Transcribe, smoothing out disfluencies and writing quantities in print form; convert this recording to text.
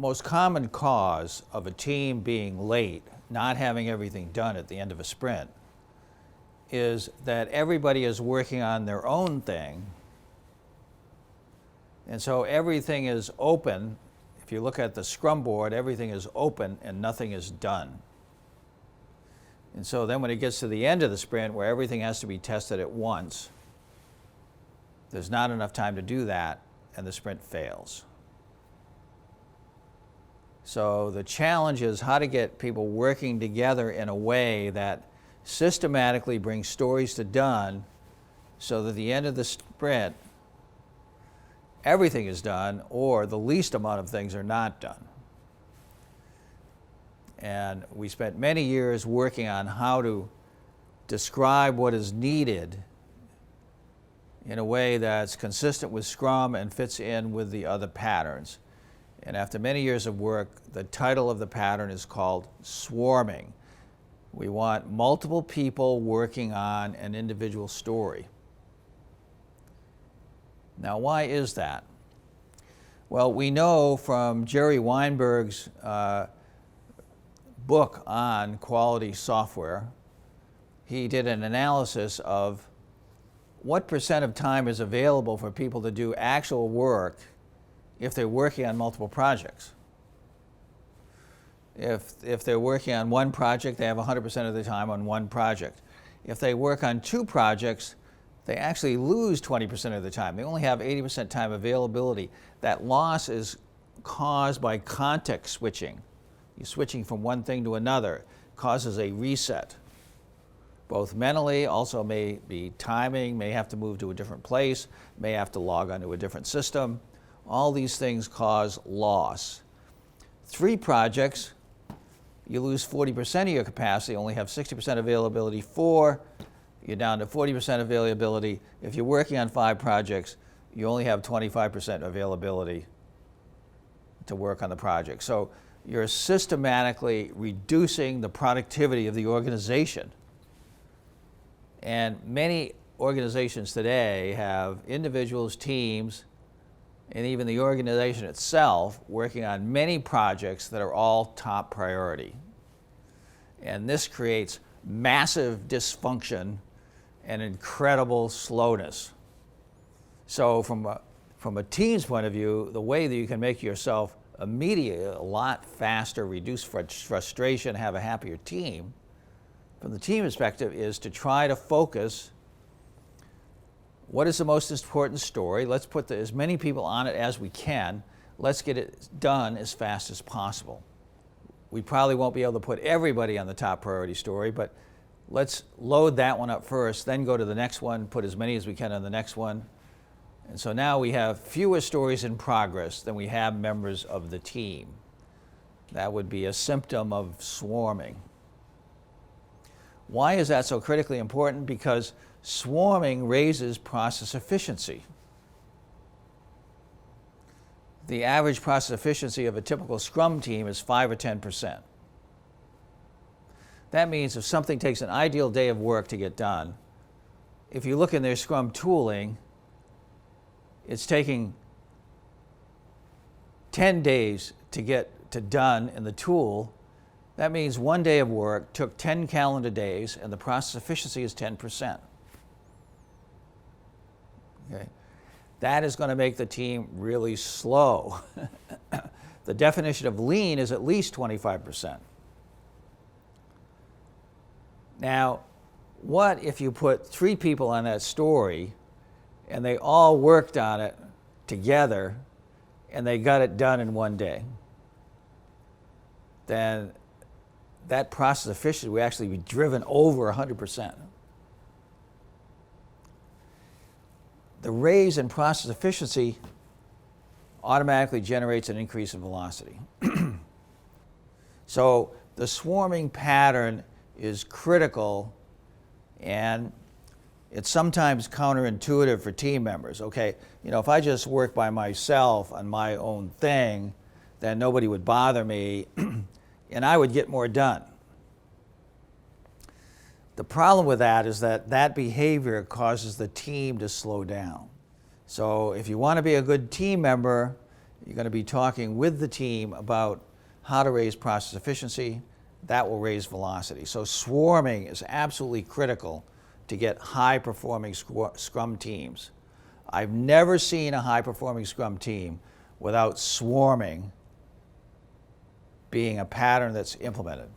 most common cause of a team being late, not having everything done at the end of a sprint, is that everybody is working on their own thing. And so everything is open. If you look at the Scrum board, everything is open and nothing is done. And so then when it gets to the end of the sprint where everything has to be tested at once, there's not enough time to do that and the sprint fails. So the challenge is how to get people working together in a way that systematically brings stories to done so that at the end of the sprint, everything is done or the least amount of things are not done. And we spent many years working on how to describe what is needed in a way that's consistent with Scrum and fits in with the other patterns. And after many years of work, the title of the pattern is called swarming. We want multiple people working on an individual story. Now, why is that? Well, we know from Jerry Weinberg's book on quality software, he did an analysis of what % of time is available for people to do actual work if they're working on multiple projects. If they're working on one project, they have 100% of the time on one project. If they work on two projects, they actually lose 20% of the time. They only have 80% time availability. That loss is caused by context switching. You're switching from one thing to another, causes a reset. Both mentally, also may be timing, may have to move to a different place, may have to log onto a different system. All these things cause loss. 3 projects, you lose 40% of your capacity, only have 60% availability. 4, you're down to 40% availability. If you're working on 5 projects, you only have 25% availability to work on the project. So you're systematically reducing the productivity of the organization. And many organizations today have individuals, teams, and even the organization itself working on many projects that are all top priority. And this creates massive dysfunction and incredible slowness. So from a team's point of view, the way that you can make yourself immediately a lot faster, reduce frustration, have a happier team, from the team perspective, is to try to focus what is the most important story. Let's put as many people on it as we can. Let's get it done as fast as possible. We probably won't be able to put everybody on the top priority story, but let's load that one up first, then go to the next one, put as many as we can on the next one. And so now we have fewer stories in progress than we have members of the team. That would be a symptom of swarming. Why is that so critically important? Because swarming raises process efficiency. The average process efficiency of a typical Scrum team is 5 or 10%. That means if something takes an ideal day of work to get done, if you look in their Scrum tooling, it's taking 10 days to get to done in the tool. That means one day of work took 10 calendar days and the process efficiency is 10%. Okay. That is going to make the team really slow. The definition of lean is at least 25%. Now, what if you put 3 people on that story and they all worked on it together and they got it done in one day? Then that process efficiency would actually be driven over 100%. The raise in process efficiency automatically generates an increase in velocity. So the swarming pattern is critical, and it's sometimes counterintuitive for team members. Okay, if I just work by myself on my own thing, then nobody would bother me and I would get more done. The problem with that is that behavior causes the team to slow down. So if you want to be a good team member, You're going to be talking with the team about how to raise process efficiency. That will raise velocity. So swarming is absolutely critical to get high-performing Scrum teams. I've never seen a high-performing Scrum team without swarming being a pattern that's implemented.